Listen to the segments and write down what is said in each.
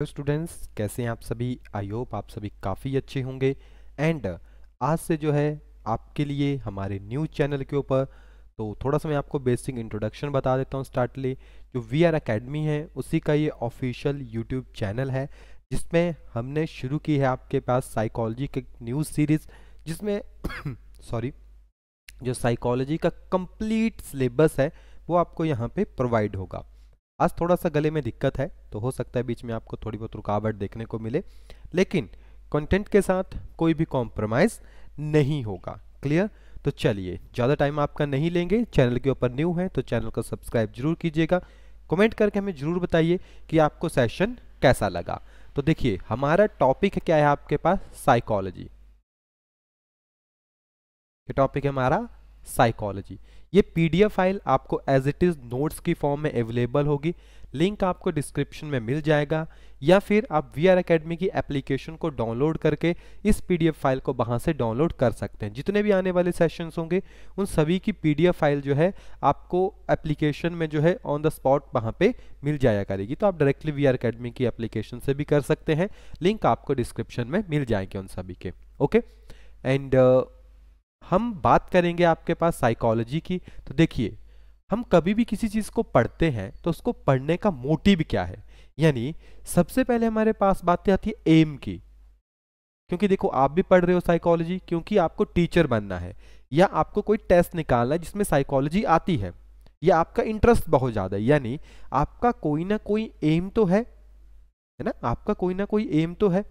Hello students, कैसे हैं आप सभी। आई होप आप सभी काफ़ी अच्छे होंगे। एंड आज से जो है आपके लिए हमारे न्यूज़ चैनल के ऊपर तो थोड़ा सा मैं आपको बेसिक इंट्रोडक्शन बता देता हूँ। स्टार्ट ले जो वी आर अकेडमी है उसी का ये ऑफिशियल यूट्यूब चैनल है, जिसमें हमने शुरू की है आपके पास साइकोलॉजी की न्यूज़ सीरीज़, जिसमें सॉरी जो साइकोलॉजी का कंप्लीट सिलेबस है वो आपको यहाँ पे प्रोवाइड होगा। आज थोड़ा सा गले में दिक्कत है तो हो सकता है बीच में आपको थोड़ी बहुत रुकावट देखने को मिले, लेकिन कंटेंट के साथ कोई भी कॉम्प्रोमाइज़ नहीं होगा। क्लियर? तो चलिए ज़्यादा टाइम आपका नहीं लेंगे। चैनल के ऊपर न्यू है तो चैनल को सब्सक्राइब जरूर कीजिएगा। कमेंट करके हमें ज़रूर बताइए कि आपको सेशन कैसा लगा। तो देखिए हमारा टॉपिक क्या है आपके पास, साइकोलॉजी। ये टॉपिक है हमारा साइकोलॉजी। ये पीडीएफ फाइल आपको एज इट इज़ नोट्स की फॉर्म में अवेलेबल होगी। लिंक आपको डिस्क्रिप्शन में मिल जाएगा, या फिर आप वी आर अकेडमी की एप्लीकेशन को डाउनलोड करके इस पीडीएफ फाइल को वहाँ से डाउनलोड कर सकते हैं। जितने भी आने वाले सेशंस होंगे उन सभी की पीडीएफ फाइल जो है आपको एप्लीकेशन में जो है ऑन द स्पॉट वहाँ पे मिल जाया करेगी। तो आप डायरेक्टली वी आर अकेडमी की एप्लीकेशन से भी कर सकते हैं। लिंक आपको डिस्क्रिप्शन में मिल जाएंगे उन सभी के। ओके, एंड हम बात करेंगे आपके पास साइकोलॉजी की। तो देखिए हम कभी भी किसी चीज़ को पढ़ते हैं तो उसको पढ़ने का मोटिव क्या है, यानी सबसे पहले हमारे पास बातें आती है एम की। क्योंकि देखो आप भी पढ़ रहे हो साइकोलॉजी क्योंकि आपको टीचर बनना है, या आपको कोई टेस्ट निकालना है जिसमें साइकोलॉजी आती है, या आपका इंटरेस्ट बहुत ज़्यादा है, यानी आपका कोई ना कोई एम तो है ना, आपका कोई ना कोई एम तो है।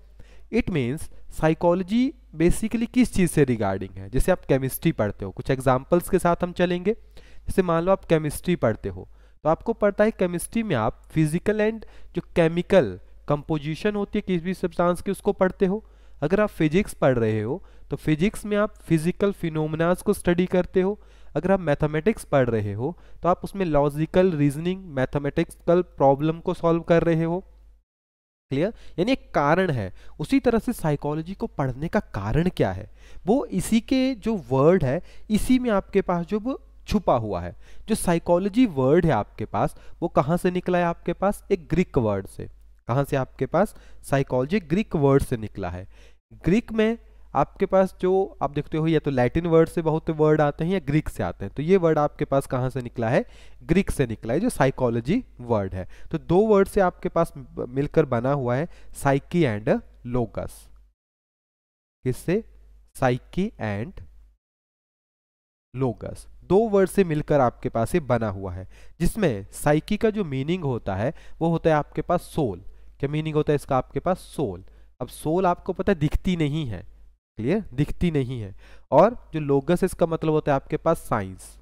इट मीन्स साइकोलॉजी बेसिकली किस चीज़ से रिगार्डिंग है। जैसे आप केमिस्ट्री पढ़ते हो, कुछ एग्जांपल्स के साथ हम चलेंगे। जैसे मान लो आप केमिस्ट्री पढ़ते हो तो आपको पता है केमिस्ट्री में आप फिजिकल एंड जो केमिकल कंपोजिशन होती है किसी भी सब्सटेंस की उसको पढ़ते हो। अगर आप फिजिक्स पढ़ रहे हो तो फिजिक्स में आप फिजिकल फिनोमेनास को स्टडी करते हो। अगर आप मैथमेटिक्स पढ़ रहे हो तो आप उसमें लॉजिकल रीजनिंग मैथमेटिकल प्रॉब्लम को सॉल्व कर रहे हो। क्लियर? यानी एक कारण है। उसी तरह से साइकोलॉजी को पढ़ने का कारण क्या है, वो इसी के जो वर्ड है इसी में आपके पास जो वो छुपा हुआ है। जो साइकोलॉजी वर्ड है आपके पास वो कहाँ से निकला है, आपके पास एक ग्रीक वर्ड से। कहाँ से आपके पास साइकोलॉजी ग्रीक वर्ड से निकला है। ग्रीक में आपके पास जो आप देखते हो या तो लैटिन वर्ड से बहुत वर्ड आते हैं या ग्रीक से आते हैं। तो ये वर्ड आपके पास कहाँ से निकला है, ग्रीक से निकला है जो साइकोलॉजी वर्ड है। तो दो वर्ड से आपके पास मिलकर बना हुआ है, साइकी एंड लोगस। किससे? साइकी एंड लोगस, दो वर्ड से मिलकर आपके पास ये बना हुआ है, जिसमें साइकी का जो मीनिंग होता है वो होता है आपके पास सोल। क्या मीनिंग होता है इसका आपके पास? सोल। अब सोल आपको पता है दिखती नहीं है। क्लियर? दिखती नहीं है। और जो लोगस इसका मतलब होता है आपके पास साइंस।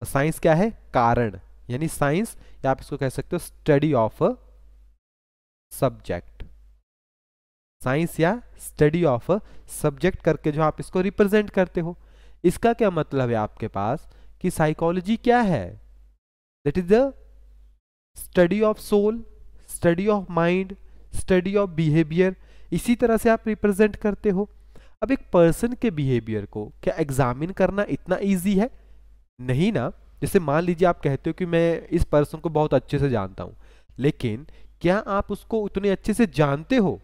साइंस क्या है? कारण, यानी साइंस, या आप इसको कह सकते हो study of a subject. Science या स्टडी ऑफ अ सब्जेक्ट करके जो आप इसको रिप्रेजेंट करते हो। इसका क्या मतलब है आपके पास कि साइकोलॉजी क्या है? That is the study of soul, study of mind, study of behaviour. इसी तरह से आप रिप्रेजेंट करते हो। अब एक पर्सन के बिहेवियर को क्या एग्जामिन करना इतना इजी है? नहीं ना। जैसे मान लीजिए आप कहते हो कि मैं इस पर्सन को बहुत अच्छे से जानता हूं, लेकिन क्या आप उसको उतने अच्छे से जानते हो?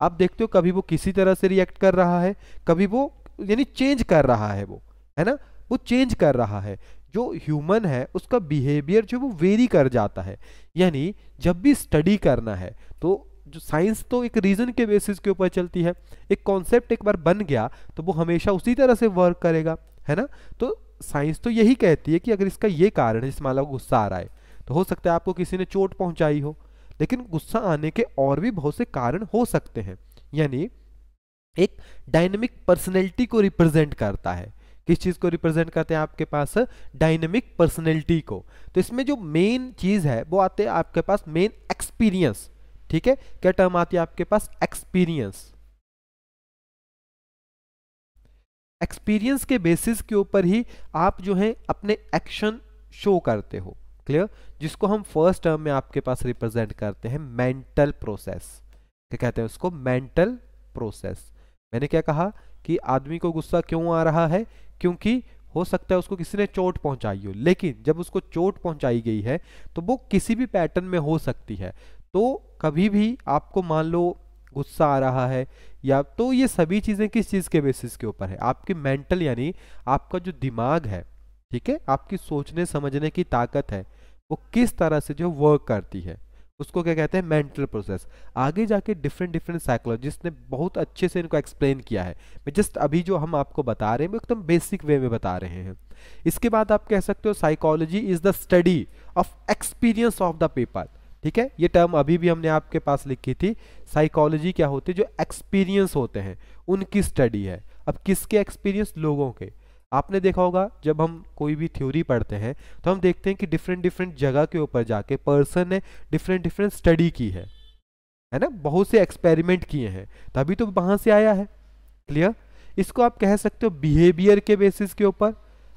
आप देखते हो कभी वो किसी तरह से रिएक्ट कर रहा है, कभी वो यानी चेंज कर रहा है, वो है ना, वो चेंज कर रहा है। जो ह्यूमन है उसका बिहेवियर जो वो वेरी कर जाता है। यानी जब भी स्टडी करना है तो जो साइंस तो एक रीजन के बेसिस के ऊपर चलती है। एक कॉन्सेप्ट एक बार बन गया तो वो हमेशा उसी तरह से वर्क करेगा, है ना। तो साइंस तो यही कहती है कि अगर इसका ये कारण है, जैसे मान लो गुस्सा आ रहा है तो हो सकता है आपको किसी ने चोट पहुंचाई हो, लेकिन गुस्सा आने के और भी बहुत से कारण हो सकते हैं। यानी एक डायनेमिक पर्सनैलिटी को रिप्रेजेंट करता है। किस चीज को रिप्रेजेंट करते हैं आपके पास? डायनेमिक पर्सनैलिटी को। तो इसमें जो मेन चीज है वो आते हैं आपके पास मेन एक्सपीरियंस। ठीक है, क्या टर्म आती है आपके पास? एक्सपीरियंस। एक्सपीरियंस के बेसिस के ऊपर ही आप जो है अपने एक्शन शो करते हो। क्लियर? जिसको हम फर्स्ट टर्म में आपके पास रिप्रेजेंट करते हैं मेंटल प्रोसेस। क्या कहते हैं उसको? Mental process. मैंने क्या कहा कि आदमी को गुस्सा क्यों आ रहा है? क्योंकि हो सकता है उसको किसी ने चोट पहुंचाई हो, लेकिन जब उसको चोट पहुंचाई गई है तो वो किसी भी पैटर्न में हो सकती है। तो कभी भी आपको मान लो गुस्सा आ रहा है, या तो ये सभी चीज़ें किस चीज़ के बेसिस के ऊपर है, आपकी मेंटल यानी आपका जो दिमाग है, ठीक है, आपकी सोचने समझने की ताकत है, वो किस तरह से जो वर्क करती है, उसको क्या कहते हैं, मेंटल प्रोसेस। आगे जाके डिफरेंट डिफरेंट साइकोलॉजिस्ट ने बहुत अच्छे से इनको एक्सप्लेन किया है। मैं जस्ट अभी जो हम आपको बता रहे हैं वो एकदम बेसिक वे में बता रहे हैं। इसके बाद आप कह सकते हो psychology is the study of experience of the people. ठीक है, ये टर्म अभी भी हमने आपके पास लिखी थी। साइकोलॉजी क्या होती है, जो एक्सपीरियंस होते हैं उनकी स्टडी है। अब किसके एक्सपीरियंस, लोगों के। आपने देखा होगा जब हम कोई भी थ्योरी पढ़ते हैं तो हम देखते हैं कि डिफरेंट डिफरेंट जगह के ऊपर जाके पर्सन ने डिफरेंट डिफरेंट स्टडी की है ना, बहुत से एक्सपेरिमेंट किए हैं, तभी तो वहां से आया है। क्लियर। इसको आप कह सकते हो बिहेवियर के बेसिस के ऊपर।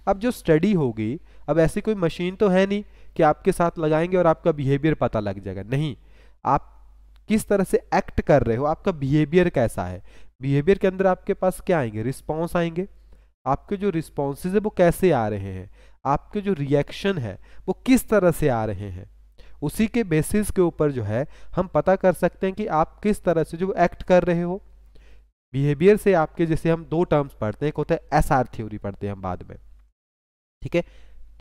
अब जो स्टडी होगी, अब ऐसी कोई मशीन तो है नहीं कि आपके साथ लगाएंगे और आपका बिहेवियर पता लग जाएगा, नहीं। आप किस तरह से एक्ट कर रहे हो, आपका बिहेवियर कैसा है, बिहेवियर के अंदर आपके पास क्या आएंगे, रिस्पॉन्स आएंगे। आपके जो रिस्पॉन्सेज है वो कैसे आ रहे हैं, आपके जो रिएक्शन है वो किस तरह से आ रहे हैं, उसी के बेसिस के ऊपर जो है हम पता कर सकते हैं कि आप किस तरह से जो एक्ट कर रहे हो। बिहेवियर से आपके, जैसे हम दो टर्म्स पढ़ते हैं, एक होता है एसआर थ्योरी, पढ़ते हैं हम बाद में, ठीक है,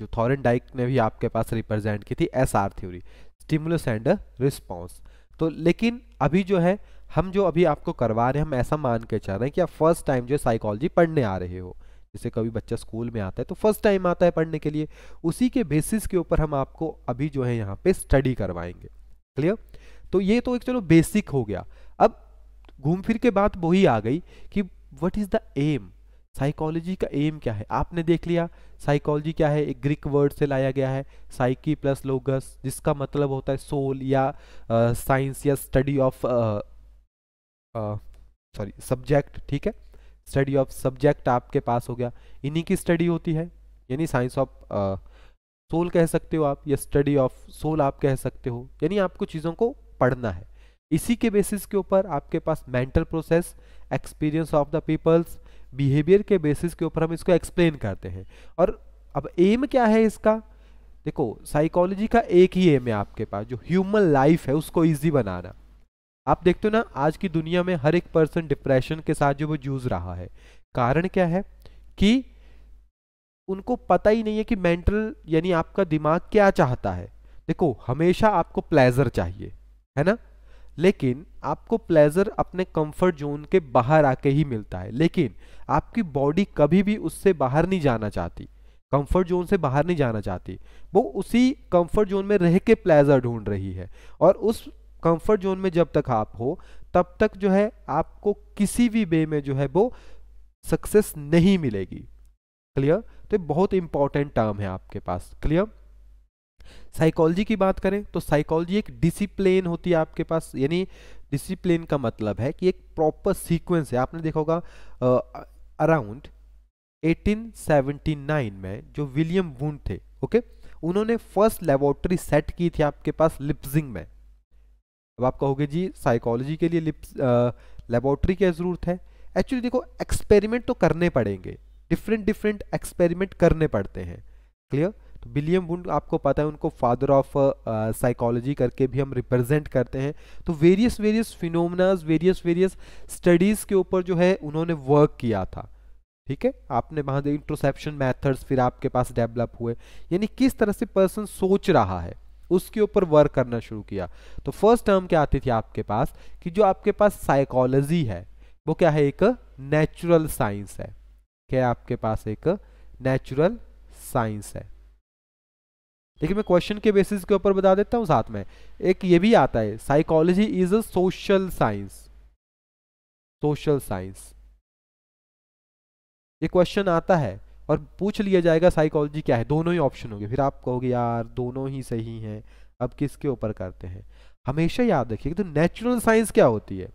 जो थॉरेनडाइक ने भी आपके पास रिप्रेजेंट की थी, SR theory, stimulus and response. तो लेकिन अभी जो है हम जो अभी आपको करवा रहे हैं, हम ऐसा मान के चल रहे हैं कि आप फर्स्ट टाइम जो साइकोलॉजी पढ़ने आ रहे हो। जैसे कभी बच्चा स्कूल में आता है तो फर्स्ट टाइम आता है पढ़ने के लिए, उसी के बेसिस के ऊपर हम आपको अभी जो है यहाँ पे स्टडी करवाएंगे। क्लियर। तो ये तो एक चलो बेसिक हो गया। अब घूम फिर के बात वही आ गई कि what is the aim, psychology का एम क्या है। आपने देख लिया साइकोलॉजी क्या है, एक ग्रीक वर्ड से लाया गया है, साइकी प्लस लोगस, जिसका मतलब होता है सोल या साइंस या स्टडी ऑफ सॉरी सब्जेक्ट। ठीक है, स्टडी ऑफ सब्जेक्ट आपके पास हो गया, इन्हीं की स्टडी होती है, यानी साइंस ऑफ सोल कह सकते हो आप, या स्टडी ऑफ सोल आप कह सकते हो, यानी आपको चीज़ों को पढ़ना है। इसी के बेसिस के ऊपर आपके पास mental process, experience of the peoples, behaviour के बेसिस के ऊपर हम इसको एक्सप्लेन करते हैं। और अब एम क्या है इसका, देखो साइकोलॉजी का एक ही एम है आपके पास, जो ह्यूमन लाइफ है उसको इजी बनाना। आप देखते हो ना आज की दुनिया में हर एक पर्सन डिप्रेशन के साथ जो वो जूझ रहा है, कारण क्या है कि उनको पता ही नहीं है कि मेंटल यानी आपका दिमाग क्या चाहता है। देखो हमेशा आपको प्लेजर चाहिए, है ना, लेकिन आपको प्लेजर अपने कंफर्ट जोन के बाहर आके ही मिलता है, लेकिन आपकी बॉडी कभी भी उससे बाहर नहीं जाना चाहती, कंफर्ट जोन से बाहर नहीं जाना चाहती, वो उसी कंफर्ट जोन में रह के प्लेजर ढूंढ रही है। और उस कंफर्ट जोन में जब तक आप हो तब तक जो है आपको किसी भी वे में जो है वो सक्सेस नहीं मिलेगी। क्लियर। तो बहुत इंपॉर्टेंट टर्म है आपके पास। क्लियर। साइकोलॉजी की बात करें तो साइकोलॉजी एक डिसिप्लिन होती है आपके पास, यानी डिसिप्लिन का मतलब है कि एक प्रॉपर सीक्वेंस है। आपने देखा होगा अराउंड 1879 में जो विलियम वुंड थे, ओके, उन्होंने फर्स्ट लेबोरेटरी सेट की थी आपके पास लिप्जिंग में। अब आप कहोगे जी साइकोलॉजी के लिए लेबोरेटरी की जरूरत है। एक्चुअली देखो एक्सपेरिमेंट तो करने पड़ेंगे, डिफरेंट डिफरेंट एक्सपेरिमेंट करने पड़ते हैं। क्लियर। तो विलियम वुंड आपको पता है, उनको फादर ऑफ साइकोलॉजी करके भी हम रिप्रेजेंट करते हैं। तो various various phenomenas, various various studies के ऊपर जो है उन्होंने वर्क किया था। ठीक है, आपने वहां इंट्रोसेप्शन मेथड्स फिर आपके पास डेवलप हुए, यानी किस तरह से पर्सन सोच रहा है उसके ऊपर वर्क करना शुरू किया। तो फर्स्ट टर्म क्या आती थी आपके पास कि जो आपके पास साइकोलॉजी है वो क्या है, एक नेचुरल साइंस है। क्या आपके पास एक नेचुरल साइंस है। देखिए मैं क्वेश्चन के बेसिस के ऊपर बता देता हूं, साथ में एक ये भी आता है, psychology is a social science. Social science ये क्वेश्चन आता है और पूछ लिया जाएगा साइकोलॉजी क्या है, दोनों ही ऑप्शन होंगे, फिर आप कहोगे यार दोनों ही सही हैं, अब किसके ऊपर करते हैं। हमेशा याद रखिए तो नेचुरल साइंस क्या होती है,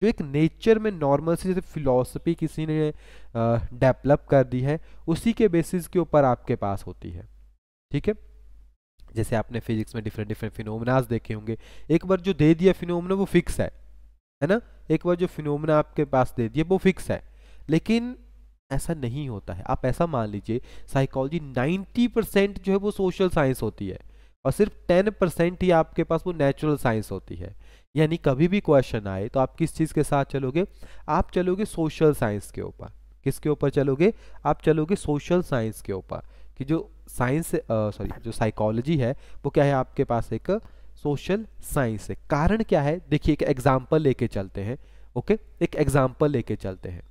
जो एक नेचर में नॉर्मल सी जैसे फिलॉसफी किसी ने डेवलप कर दी है, उसी के बेसिस के ऊपर आपके पास होती है। ठीक है, जैसे आपने फिजिक्स में डिफरेंट डिफरेंट फिनोमेनास देखे होंगे, एक बार जो दे दिया फिनोमेना वो फिक्स है ना, एक बार जो फिनोमेना आपके पास दे दिया वो फिक्स है। लेकिन ऐसा नहीं होता है। आप ऐसा मान लीजिए साइकोलॉजी 90% जो है वो सोशल साइंस होती है और सिर्फ 10% ही आपके पास वो नेचुरल साइंस होती है। यानी कभी भी क्वेश्चन आए तो आप किस चीज़ के साथ चलोगे, आप चलोगे सोशल साइंस के ऊपर। किसके ऊपर चलोगे, आप चलोगे सोशल साइंस के ऊपर, कि जो साइंस जो साइकोलॉजी है वो क्या है आपके पास एक सोशल साइंस है। कारण क्या है, देखिए एक एग्जाम्पल लेके चलते हैं। ओके, एक एग्जाम्पल लेके चलते हैं,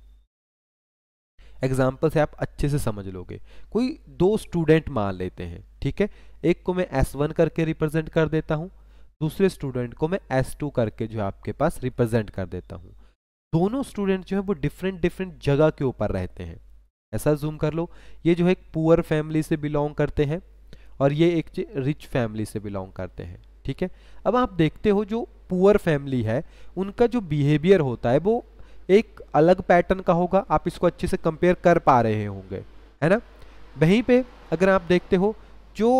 एग्जाम्पल से आप अच्छे से समझ लोगे। कोई दो स्टूडेंट मान लेते हैं, ठीक है, एक को मैं S1 करके रिप्रेजेंट कर देता हूँ, दूसरे स्टूडेंट को मैं S2 करके जो है आपके पास रिप्रेजेंट कर देता हूँ। दोनों स्टूडेंट जो है वो डिफरेंट डिफरेंट जगह के ऊपर रहते हैं। ऐसा जूम कर लो, ये जो है एक पुअर फैमिली से बिलोंग करते हैं और ये एक रिच फैमिली से बिलोंग करते हैं, ठीक है। अब आप देखते हो जो पुअर फैमिली है उनका जो बिहेवियर होता है वो एक अलग पैटर्न का होगा, आप इसको अच्छे से कंपेयर कर पा रहे होंगे, है ना। वहीं पे अगर आप देखते हो जो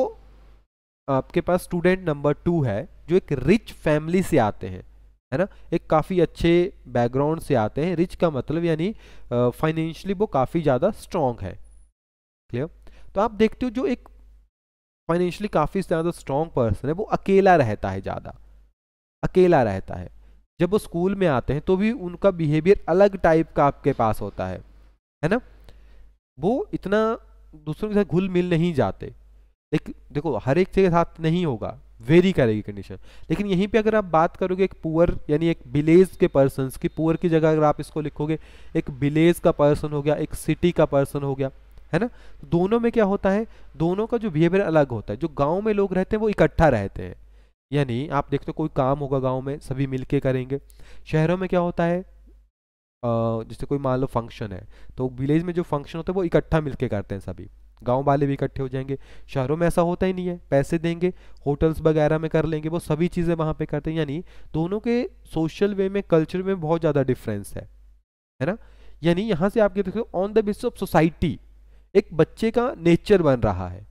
आपके पास स्टूडेंट नंबर 2 है जो एक रिच फैमिली से आते हैं, है ना, एक काफ़ी अच्छे बैकग्राउंड से आते हैं। रिच का मतलब यानी फाइनेंशियली वो काफ़ी ज़्यादा स्ट्रांग है, क्लियर। तो आप देखते हो जो एक फाइनेंशियली काफ़ी ज़्यादा स्ट्रांग पर्सन है वो अकेला रहता है, ज़्यादा अकेला रहता है। जब वो स्कूल में आते हैं तो भी उनका बिहेवियर अलग टाइप का आपके पास होता है ना। वो इतना दूसरों के साथ घुल मिल नहीं जाते। लेकिन देखो हर एक के साथ नहीं होगा, वेरी करेगी कंडीशन। लेकिन यहीं पे अगर आप बात करोगे एक पुअर यानी एक विलेज के पर्सन की, पुअर की जगह अगर आप इसको लिखोगे एक विलेज का पर्सन हो गया, एक सिटी का पर्सन हो गया, है ना। दोनों में क्या होता है, दोनों का जो बिहेवियर अलग होता है। जो गांव में लोग रहते हैं वो इकट्ठा रहते हैं, यानी आप देखते हो कोई काम होगा गांव में सभी मिलके करेंगे। शहरों में क्या होता है, जैसे कोई मान लो फंक्शन है तो विलेज में जो फंक्शन होता है वो इकट्ठा मिलके करते हैं, सभी गांव वाले भी इकट्ठे हो जाएंगे। शहरों में ऐसा होता ही नहीं है, पैसे देंगे होटल्स वगैरह में कर लेंगे, वो सभी चीज़ें वहाँ पे करते हैं। यानी दोनों के सोशल वे में, कल्चर में बहुत ज़्यादा डिफरेंस है ना। यानी यहाँ से आप देखो on the basis of society एक बच्चे का नेचर बन रहा है,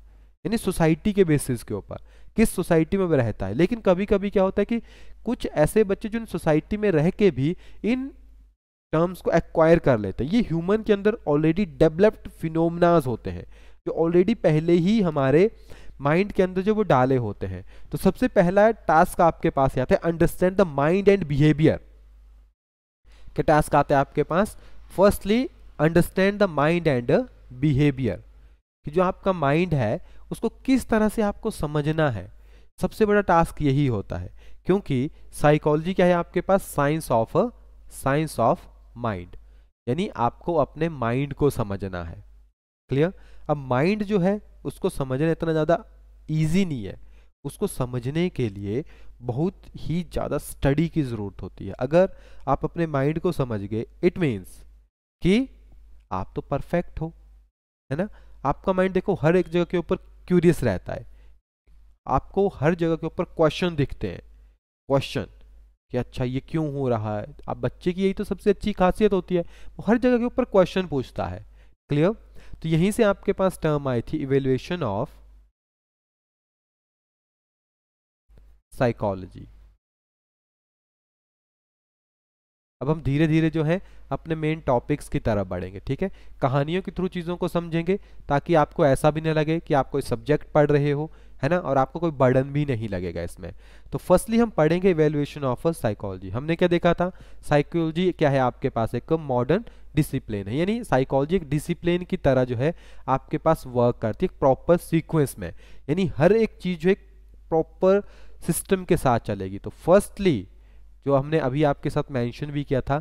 यानी सोसाइटी के बेसिस के ऊपर किस सोसाइटी में वह रहता है। लेकिन कभी कभी क्या होता है कि कुछ ऐसे बच्चे जो सोसाइटी में रह के भी इन टर्म्स को एक्वायर कर लेते हैं। ये ह्यूमन के अंदर ऑलरेडी डेवलप्ड फिनोमेनाज होते हैं जो ऑलरेडी पहले ही हमारे माइंड के अंदर जो वो डाले होते हैं। तो सबसे पहला टास्क आपके पास आता है understand the mind and behaviour. क्या टास्क आता है आपके पास, firstly understand the mind and behaviour, कि जो आपका माइंड है उसको किस तरह से आपको समझना है। सबसे बड़ा टास्क यही होता है, क्योंकि साइकोलॉजी क्या है आपके पास, साइंस ऑफ माइंड, यानी आपको अपने माइंड को समझना है, क्लियर। अब माइंड जो है उसको समझना इतना ज़्यादा इजी नहीं है, उसको समझने के लिए बहुत ही ज़्यादा स्टडी की ज़रूरत होती है। अगर आप अपने माइंड को समझ गए इट मीन्स कि आप तो परफेक्ट हो, है ना। आपका माइंड देखो हर एक जगह के ऊपर क्यूरियस रहता है, आपको हर जगह के ऊपर क्वेश्चन दिखते हैं, क्वेश्चन कि अच्छा ये क्यों हो रहा है। आप बच्चे की यही तो सबसे अच्छी खासियत होती है, वो हर जगह के ऊपर क्वेश्चन पूछता है, क्लियर। तो यहीं से आपके पास टर्म आई थी इवेल्युएशन ऑफ साइकोलॉजी। अब हम धीरे धीरे जो है अपने मेन टॉपिक्स की तरफ बढ़ेंगे, ठीक है। कहानियों के थ्रू चीज़ों को समझेंगे ताकि आपको ऐसा भी नहीं लगे कि आप कोई सब्जेक्ट पढ़ रहे हो, है ना, और आपको कोई बर्डन भी नहीं लगेगा इसमें। तो फर्स्टली हम पढ़ेंगे इवैल्यूएशन ऑफ साइकोलॉजी। हमने क्या देखा था, साइकोलॉजी क्या है आपके पास, एक मॉडर्न डिसिप्लिन है, यानी साइकोलॉजी एक डिसिप्लिन की तरह जो है आपके पास वर्क करती है प्रॉपर सीक्वेंस में, यानी हर एक चीज़ जो एक प्रॉपर सिस्टम के साथ चलेगी। तो फर्स्टली जो हमने अभी आपके साथ मेंशन भी किया था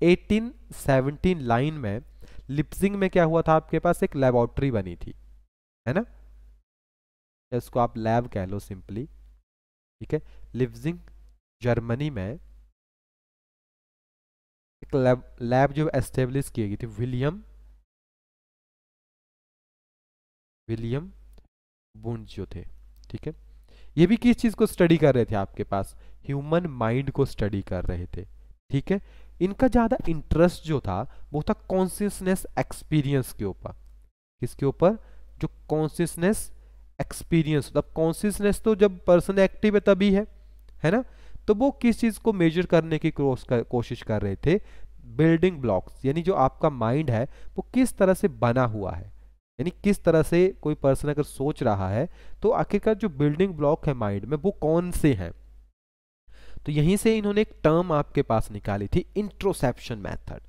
1817 लाइन में लिप्जिंग में क्या हुआ था, आपके पास एक लेबोरेटरी बनी थी, है ना, इसको आप लैब कह लो सिंपली, ठीक है। लिप्जिंग जर्मनी में एक लैब जो एस्टेब्लिश की गई थी, विलियम वुंड जो थे, ठीक है। ये भी किस चीज को स्टडी कर रहे थे, आपके पास ह्यूमन माइंड को स्टडी कर रहे थे, ठीक है। इनका ज्यादा इंटरेस्ट जो था वो था कॉन्शियसनेस एक्सपीरियंस के ऊपर। किसके ऊपर, जो कॉन्शियसनेस एक्सपीरियंस, मतलब कॉन्शियसनेस तो जब पर्सन एक्टिव है तभी है ना। तो वो किस चीज को मेजर करने की कोशिश कर रहे थे, बिल्डिंग ब्लॉक्स, यानी जो आपका माइंड है वो किस तरह से बना हुआ है, यानी किस तरह से कोई पर्सन अगर सोच रहा है तो आखिरकार जो बिल्डिंग ब्लॉक है माइंड में वो कौन से हैं। तो यहीं से इन्होंने एक टर्म आपके पास निकाली थी, इंट्रोसेप्शन मेथड,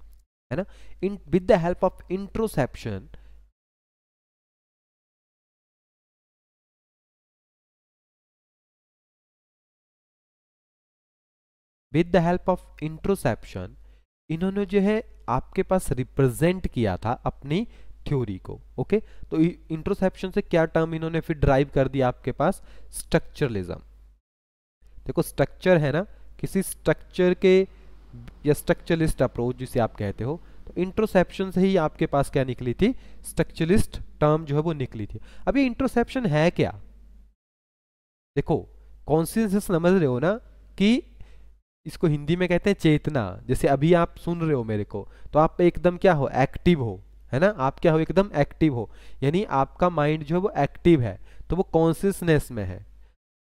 है ना। In with the help of introspection, with the help of introspection इन्होंने जो है आपके पास रिप्रेजेंट किया था अपनी थ्योरी को। ओके, तो इंट्रोसेप्शन से क्या टर्म इन्होंने फिर ड्राइव कर दिया आपके पास, स्ट्रक्चरलिज्म। देखो स्ट्रक्चर है ना, किसी स्ट्रक्चर के या स्ट्रक्चरलिस्ट अप्रोच जिसे आप कहते हो, तो इंट्रोसेप्शन से ही आपके पास क्या निकली थी, स्ट्रक्चरलिस्ट टर्म जो है वो निकली थी। अब ये इंट्रोसेप्शन है क्या, देखो कॉन्शियसनेस समझ रहे हो ना, कि इसको हिंदी में कहते हैं चेतना। जैसे अभी आप सुन रहे हो मेरे को, तो आप एकदम क्या हो, एक्टिव हो, है ना, आप क्या हो, एकदम एक्टिव हो, यानी आपका माइंड जो है वो एक्टिव है, तो वो कॉन्शियसनेस में है।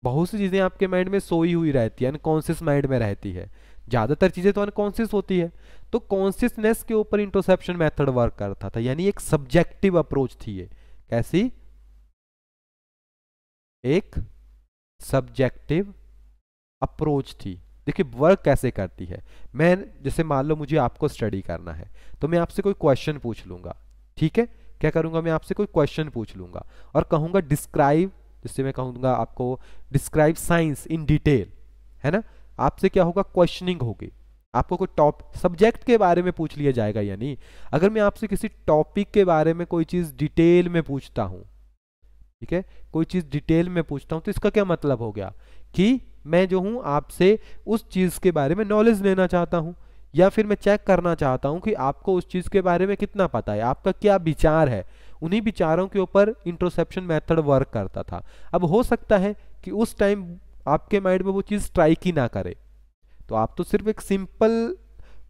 बहुत सी चीजें आपके माइंड में सोई हुई रहती है, अनकॉन्शियस माइंड में रहती है, ज्यादातर चीजें तो अनकॉन्शियस होती है। तो कॉन्शियसनेस के ऊपर इंट्रोसेप्शन मेथड वर्क करता था, यानी एक सब्जेक्टिव अप्रोच थी ये। कैसी, एक सब्जेक्टिव अप्रोच थी। देखिए वर्क कैसे करती है, मैं जैसे मान लो मुझे आपको स्टडी करना है, तो मैं आपसे कोई क्वेश्चन पूछ लूंगा, ठीक है, क्या करूंगा, मैं आपसे कोई क्वेश्चन पूछ लूंगा और कहूंगा डिस्क्राइब, जिससे मैं कहूंगा आपको डिस्क्राइब साइंस इन डिटेल, है ना। आपसे क्या होगा, क्वेश्चनिंग होगी, आपको कोई टॉप सब्जेक्ट के बारे में पूछ लिया जाएगा। यानी अगर मैं आपसे किसी टॉपिक के बारे में कोई चीज डिटेल में पूछता हूं, ठीक है, कोई चीज डिटेल में पूछता हूं, तो इसका क्या मतलब हो गया कि मैं जो हूं आपसे उस चीज के बारे में नॉलेज लेना चाहता हूं, या फिर मैं चेक करना चाहता हूं कि आपको उस चीज के बारे में कितना पता है, आपका क्या विचार है। उन्हीं विचारों के ऊपर इंट्रोसेप्शन मेथड वर्क करता था। अब हो सकता है कि उस टाइम आपके माइंड में वो चीज स्ट्राइक ही ना करे, तो आप तो सिर्फ एक सिंपल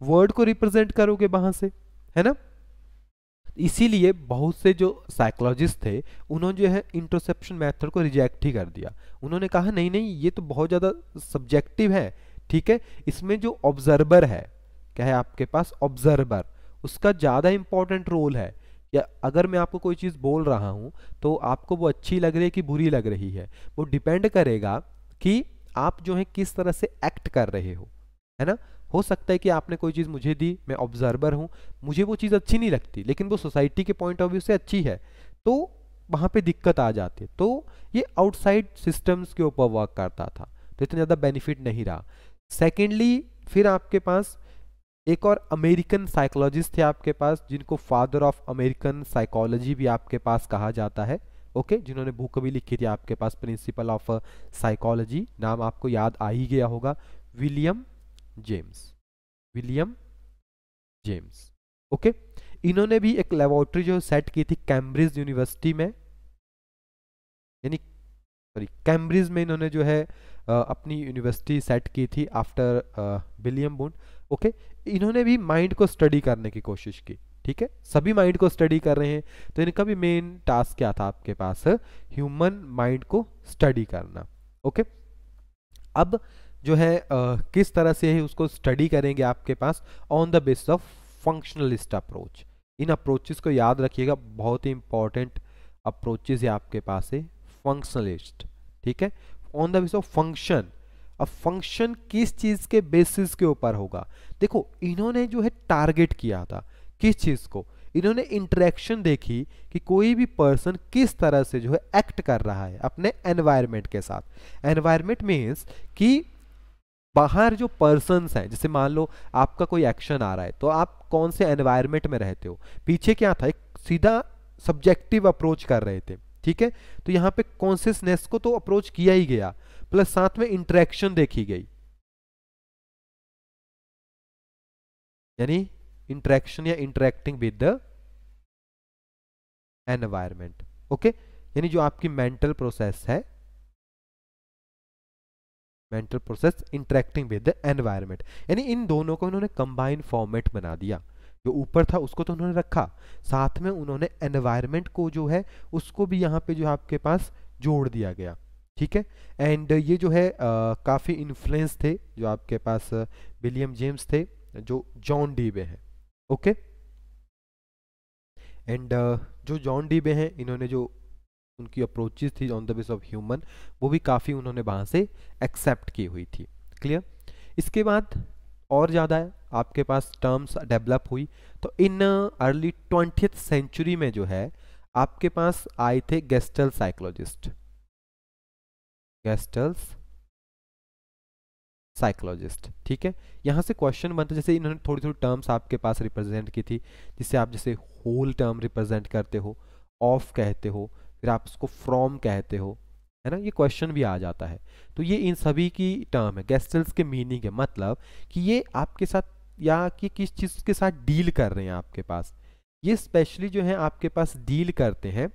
वर्ड को रिप्रेजेंट करोगे वहां से, है ना। इसीलिए बहुत से जो साइकोलॉजिस्ट थे उन्होंने जो है इंट्रोसेप्शन मेथड को रिजेक्ट ही कर दिया। उन्होंने कहा नहीं नहीं, ये तो बहुत ज़्यादा सब्जेक्टिव है, ठीक है, इसमें जो ऑब्जर्वर है, क्या है आपके पास, ऑब्जर्वर, उसका ज़्यादा इंपॉर्टेंट रोल है। या अगर मैं आपको कोई चीज़ बोल रहा हूँ तो आपको वो अच्छी लग रही है कि बुरी लग रही है, वो डिपेंड करेगा कि आप जो है किस तरह से एक्ट कर रहे हो, है ना। हो सकता है कि आपने कोई चीज़ मुझे दी, मैं ऑब्जर्वर हूँ, मुझे वो चीज़ अच्छी नहीं लगती, लेकिन वो सोसाइटी के पॉइंट ऑफ व्यू से अच्छी है, तो वहाँ पे दिक्कत आ जाती है। तो ये आउटसाइड सिस्टम्स के ऊपर वर्क करता था, तो इतना ज़्यादा बेनिफिट नहीं रहा। सेकेंडली फिर आपके पास एक और अमेरिकन साइकोलॉजिस्ट थे आपके पास, जिनको फादर ऑफ अमेरिकन साइकोलॉजी भी आपके पास कहा जाता है। ओके, जिन्होंने बुक भी लिखी थी आपके पास, प्रिंसिपल ऑफ साइकोलॉजी, नाम आपको याद आ ही गया होगा, William James, William James. Okay, इन्होंने भी एक लेबोरेटरी जो सेट की थी कैम्ब्रिज यूनिवर्सिटी में, यानी सॉरी कैम्ब्रिज में इन्होंने जो है अपनी यूनिवर्सिटी सेट की थी आफ्टर विलियम वुंड। ओके, इन्होंने भी माइंड को स्टडी करने की कोशिश की, ठीक है, सभी माइंड को स्टडी कर रहे हैं, तो इनका भी मेन टास्क क्या था आपके पास, ह्यूमन माइंड को स्टडी करना। ओके, अब जो है किस तरह से है उसको स्टडी करेंगे आपके पास, on the basis of functionalist approach. इन अप्रोचेस को याद रखिएगा, बहुत ही इंपॉर्टेंट अप्रोचेस है आपके पास है फंक्शनलिस्ट, ठीक है, on the basis of function. अब फंक्शन किस चीज के बेसिस के ऊपर होगा, देखो इन्होंने जो है टारगेट किया था किस चीज को, इन्होंने इंटरेक्शन देखी कि कोई भी पर्सन किस तरह से जो है एक्ट कर रहा है अपने एनवायरनमेंट के साथ। एनवायरनमेंट मीन्स कि बाहर जो पर्सन्स हैं, जैसे मान लो आपका कोई एक्शन आ रहा है, तो आप कौन से एनवायरनमेंट में रहते हो। पीछे क्या था, एक सीधा सब्जेक्टिव अप्रोच कर रहे थे, ठीक है, तो यहाँ पे कॉन्शियसनेस को तो अप्रोच किया ही गया, प्लस साथ में इंटरेक्शन देखी गई, यानी इंटरेक्शन या interacting with the environment. Okay, यानी जो आपकी मेंटल प्रोसेस है, mental process interacting with the environment, यानी इन दोनों को इन्होंने कंबाइन फॉर्मेट बना दिया। जो ऊपर था उसको तो उन्होंने रखा, साथ में उन्होंने एनवायरनमेंट को जो है उसको भी यहाँ पे जो आपके पास जोड़ दिया गया, ठीक है। एंड ये जो है काफ़ी इन्फ्लुएंस थे जो आपके पास विलियम जेम्स थे, जो जॉन डीवे हैं। ओके, एंड जो जॉन डीबे हैं, इन्होंने जो उनकी अप्रोचेस थी on the base of human, वो भी काफ़ी उन्होंने वहाँ से एक्सेप्ट की हुई थी। क्लियर। इसके बाद और ज़्यादा आपके पास टर्म्स डेवलप हुई, तो इन अर्ली 20th सेंचुरी में जो है आपके पास आए थे गेस्टल साइकोलॉजिस्ट, गेस्टल्स साइकोलॉजिस्ट। ठीक है, यहाँ से क्वेश्चन बनता है, जैसे इन्होंने थोड़ी थोड़ी टर्म्स आपके पास रिप्रेजेंट की थी, जिससे आप जैसे होल टर्म रिप्रेजेंट करते हो, ऑफ कहते हो, फिर आप उसको फ्रॉम कहते हो, है ना, ये क्वेश्चन भी आ जाता है। तो ये इन सभी की टर्म है, गेस्टल्स के मीनिंग है, मतलब कि ये आपके साथ या कि किस चीज़ के साथ डील कर रहे हैं आपके पास। ये स्पेशली जो है आपके पास डील करते हैं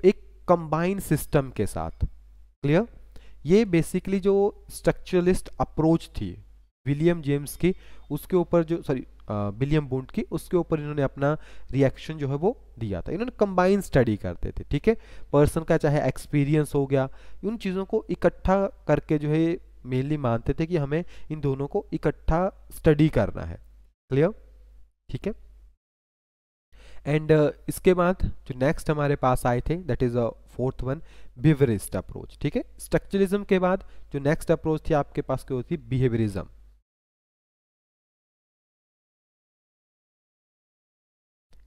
एक कंबाइंड सिस्टम के साथ। क्लियर। ये बेसिकली जो स्ट्रक्चरलिस्ट अप्रोच थी विलियम जेम्स की, उसके ऊपर जो विलियम वुंड की, उसके ऊपर इन्होंने अपना रिएक्शन जो है वो दिया था। इन्होंने कंबाइन स्टडी करते थे। ठीक है, पर्सन का चाहे एक्सपीरियंस हो गया, उन चीज़ों को इकट्ठा करके जो है मेनली मानते थे कि हमें इन दोनों को इकट्ठा स्टडी करना है। क्लियर। ठीक है। एंड इसके बाद जो नेक्स्ट हमारे पास आए थे, that is a fourth one, behaviourist approach. ठीक है, स्ट्रक्चरलिज्म के बाद जो नेक्स्ट अप्रोच थी आपके पास क्या होती है, बिहेवियरिज्म।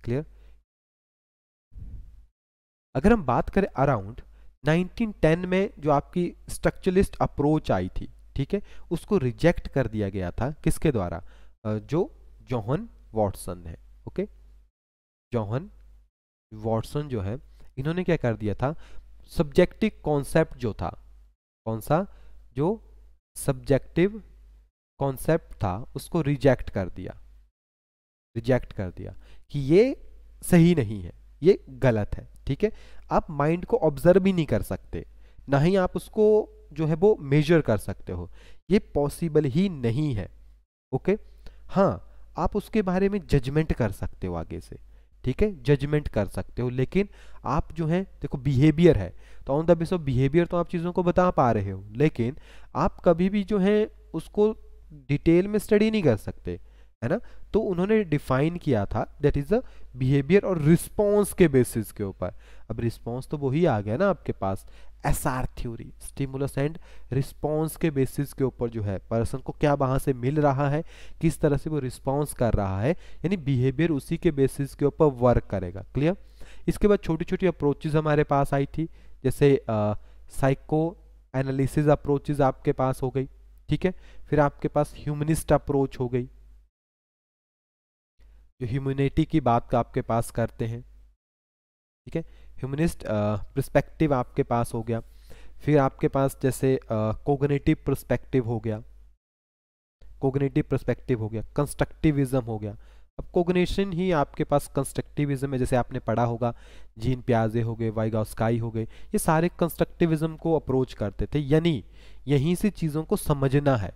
क्लियर। अगर हम बात करें अराउंड 1910 में जो आपकी स्ट्रक्चरलिस्ट अप्रोच आई थी, ठीक है, उसको रिजेक्ट कर दिया गया था किसके द्वारा, जो जॉन वॉटसन है। ओके, जॉन वॉटसन जो है, इन्होंने क्या कर दिया था, सब्जेक्टिव कॉन्सेप्ट जो था, कौन सा, जो सब्जेक्टिव कॉन्सेप्ट था, उसको रिजेक्ट कर दिया, रिजेक्ट कर दिया कि ये सही नहीं है, ये गलत है। ठीक है, आप माइंड को ऑब्जर्व भी नहीं कर सकते, ना ही आप उसको जो है वो मेजर कर सकते हो, ये पॉसिबल ही नहीं है। ओके, हाँ, आप उसके बारे में जजमेंट कर सकते हो आगे से, ठीक है, जजमेंट कर सकते हो, लेकिन आप जो है देखो बिहेवियर है, तो on the base of behaviour तो आप चीज़ों को बता पा रहे हो, लेकिन आप कभी भी जो है उसको डिटेल में स्टडी नहीं कर सकते, है ना। तो उन्होंने डिफाइन किया था दैट इज अ बिहेवियर और रिस्पॉन्स के बेसिस के ऊपर। अब रिस्पॉन्स तो वही आ गया ना आपके पास, SR theory, stimulus and response के बेसिस के ऊपर जो है पर्सन को क्या वहां से मिल रहा है, किस तरह से वो रिस्पॉन्स कर रहा है, यानी बिहेवियर उसी के बेसिस के ऊपर वर्क करेगा। क्लियर। इसके बाद छोटी छोटी अप्रोचेज हमारे पास आई थी, जैसे साइको एनालिसिस अप्रोचेज आपके पास हो गई। ठीक है, फिर आपके पास ह्यूमनिस्ट अप्रोच हो गई, जो ह्यूमैनिटी की बात आपके पास करते हैं। ठीक है, ह्यूमनिस्ट पर्सपेक्टिव आपके पास हो गया। फिर आपके पास जैसे कोग्निटिव पर्सपेक्टिव हो गया, कोग्निटिव पर्सपेक्टिव हो गया, कंस्ट्रक्टिविज्म हो गया। अब कोग्निशन ही आपके पास कंस्ट्रक्टिविज्म है, जैसे आपने पढ़ा होगा, जीन प्याजे हो गए, वाइगॉस्काई हो गए, ये सारे कंस्ट्रक्टिविज्म को अप्रोच करते थे, यानी यहीं से चीज़ों को समझना है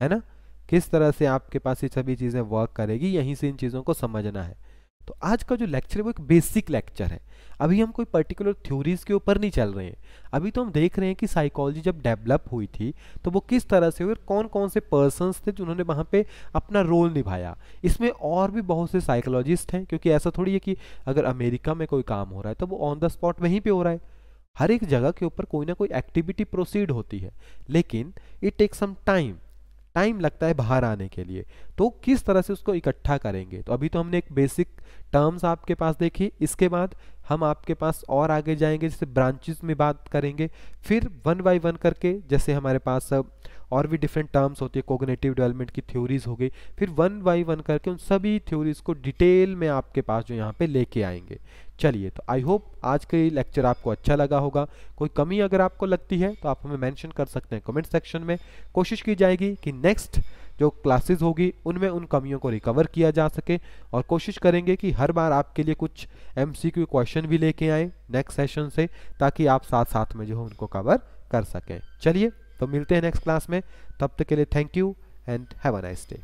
ना, किस तरह से आपके पास ये सभी चीज़ें वर्क करेगी, यहीं से इन चीज़ों को समझना है। तो आज का जो लेक्चर है वो एक बेसिक लेक्चर है, अभी हम कोई पर्टिकुलर थ्योरीज के ऊपर नहीं चल रहे हैं, अभी तो हम देख रहे हैं कि साइकोलॉजी जब डेवलप हुई थी तो वो किस तरह से हुई, कौन कौन से पर्सन्स थे जिन्होंने वहाँ पे अपना रोल निभाया। इसमें और भी बहुत से साइकोलॉजिस्ट हैं, क्योंकि ऐसा थोड़ी है कि अगर अमेरिका में कोई काम हो रहा है तो वो ऑन द स्पॉट वहीं पे हो रहा है, हर एक जगह के ऊपर कोई ना कोई एक्टिविटी प्रोसीड होती है, लेकिन इट टेक सम टाइम लगता है बाहर आने के लिए। तो किस तरह से उसको इकट्ठा करेंगे, तो अभी तो हमने एक बेसिक टर्म्स आपके पास देखी, इसके बाद हम आपके पास और आगे जाएंगे, जैसे ब्रांचेस में बात करेंगे, फिर वन बाय वन करके, जैसे हमारे पास और भी डिफरेंट टर्म्स होती है, कोग्निटिव डेवलपमेंट की थ्योरीज हो गई, फिर वन बाय वन करके उन सभी थ्योरीज को डिटेल में आपके पास जो यहाँ पे लेके आएंगे। चलिए, तो आई होप आज का ये लेक्चर आपको अच्छा लगा होगा। कोई कमी अगर आपको लगती है तो आप हमें मेंशन कर सकते हैं कमेंट सेक्शन में। कोशिश की जाएगी कि नेक्स्ट जो क्लासेस होगी उनमें उन कमियों को रिकवर किया जा सके, और कोशिश करेंगे कि हर बार आपके लिए कुछ MCQ क्वेश्चन भी लेके आए नेक्स्ट सेशन से, ताकि आप साथ साथ में जो है उनको कवर कर सकें। चलिए, तो मिलते हैं नेक्स्ट क्लास में, तब तक के लिए thank you and have a nice day.